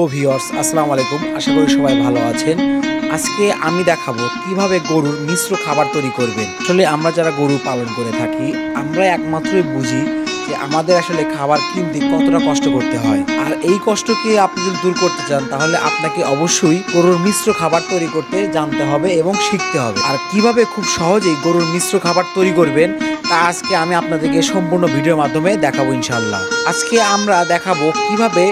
Hello viewers, আসসালামু আলাইকুম। আশা করি সবাই ভালো আছেন। আজকে আমি দেখাবো কিভাবে গরুর মিশ্র খাবার তৈরি করবেন। আসলে আমরা যারা গরু পালন করে থাকি, আমরা একমাত্রই বুঝি যে আমাদের আসলে খাবার কিনতে কতটা কষ্ট করতে হয়। আর এই কষ্টকে আপনি যদি দূর করতে চান, তাহলে আপনাকে অবশ্যই গরুর মিশ্র খাবার তৈরি করতে জানতে হবে এবং শিখতে হবে। আর কিভাবে খুব সহজেই গরুর মিশ্র খাবার তৈরি করবেন তা আজকে আমি আপনাদেরকে সম্পূর্ণ ভিডিওর মাধ্যমে দেখাবো ইনশাআল্লাহ। আজকে আমরা দেখাবো কিভাবে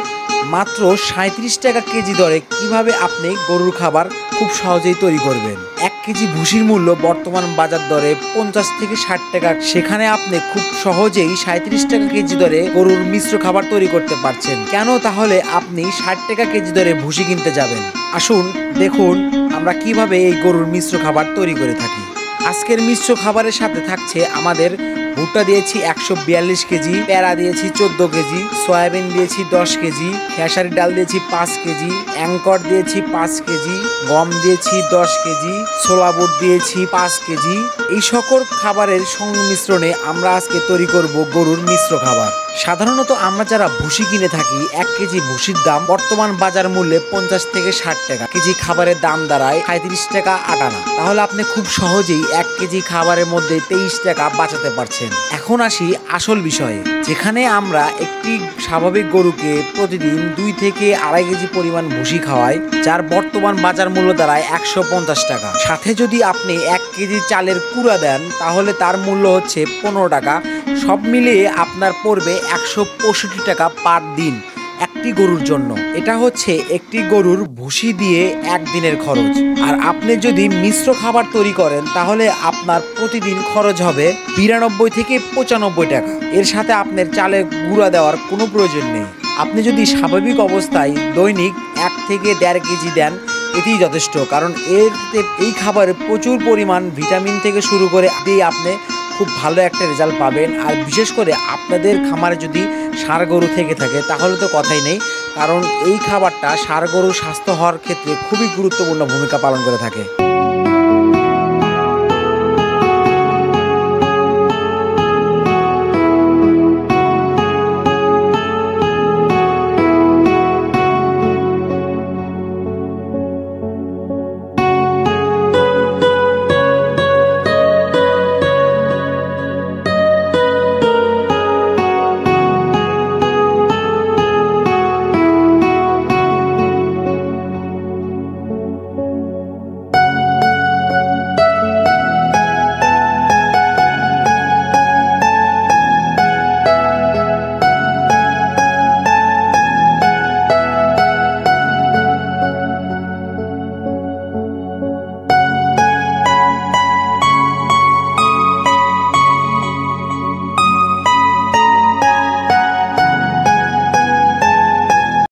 মাত্র ৩৭ টাকা কেজি দরে কিভাবে আপনি গরুর খাবার খুব সহজেই তৈরি করবেন। ১ কেজি ভুসির মূল্য বর্তমান বাজার দরে ৫০ থেকে ৬০ টাকা। সেখানে আপনি খুব সহজেই ৩৭ টাকা কেজি দরে গরুর মিশ্র খাবার তৈরি করতে পারছেন। কেন তাহলে আপনি ৬০ টাকা কেজি দরে ভুসি কিনতে যাবেন? আসুন দেখুন আমরা কিভাবে এই গরুর মিশ্র খাবার তৈরি করে থাকি। আজকের মিশ্র খাবারের সাথে থাকছে আমাদের ভুট্টা দিয়েছি ১৪২ কেজি, প্যারা দিয়েছি ১৪ কেজি, সয়াবিন দিয়েছি ১০ কেজি, খেসারির ডাল দিয়েছি ৫ কেজি, অ্যাঙ্কর দিয়েছি ৫ কেজি, গম দিয়েছি ১০ কেজি, ছোলা বুট দিয়েছি ৫ কেজি। এই সকল খাবারের সংমিশ্রণে আমরা আজকে তৈরি করব গরুর মিশ্র খাবার। সাধারণত আমরা যারা ভুসি কিনে থাকি, ১ কেজি ভুসির দাম বর্তমান বাজার মূল্যে ৫০ থেকে ৬০ টাকা। কেজি খাবারের দাম দাঁড়ায় ৩৭ টাকা ৮ আনা। তাহলে আপনি খুব সহজেই ১ কেজি খাবারের মধ্যে ২৩ টাকা বাঁচাতে পারছেন। এখন আসি আসল বিষয়ে। যেখানে আমরা একটি স্বাভাবিক গরুকে প্রতিদিন ২ থেকে ২.৫ কেজি পরিমাণ ভুসি খাওয়াই, যার বর্তমান বাজার মূল্য দাঁড়ায় ১৫০ টাকা। সাথে যদি আপনি ১ কেজি চালের কুড়া দেন, তাহলে তার মূল্য হচ্ছে ১৫ টাকা। সব মিলিয়ে আপনার পড়বে ১৬৫ টাকা পার দিন একটি গরুর জন্য। এটা হচ্ছে একটি গরুর ভুসি দিয়ে একদিনের খরচ। আর আপনি যদি মিশ্র খাবার তৈরি করেন, তাহলে আপনার প্রতিদিন খরচ হবে ৯২ থেকে ৯৫ টাকা। এর সাথে আপনার চালের গুঁড়া দেওয়ার কোনো প্রয়োজন নেই। আপনি যদি স্বাভাবিক অবস্থায় দৈনিক ১ থেকে ১.৫ কেজি দেন, এতেই যথেষ্ট। কারণ এই খাবারে প্রচুর পরিমাণ ভিটামিন থেকে শুরু করে দিয়ে আপনি খুব ভালো একটা রেজাল্ট পাবেন। আর বিশেষ করে আপনাদের খামারে যদি ষাঁড় গরু থেকে থাকে, তাহলে তো কথাই নেই। কারণ এই খাবারটা ষাঁড় গরু স্বাস্থ্য হওয়ার ক্ষেত্রে খুবই গুরুত্বপূর্ণ ভূমিকা পালন করে থাকে।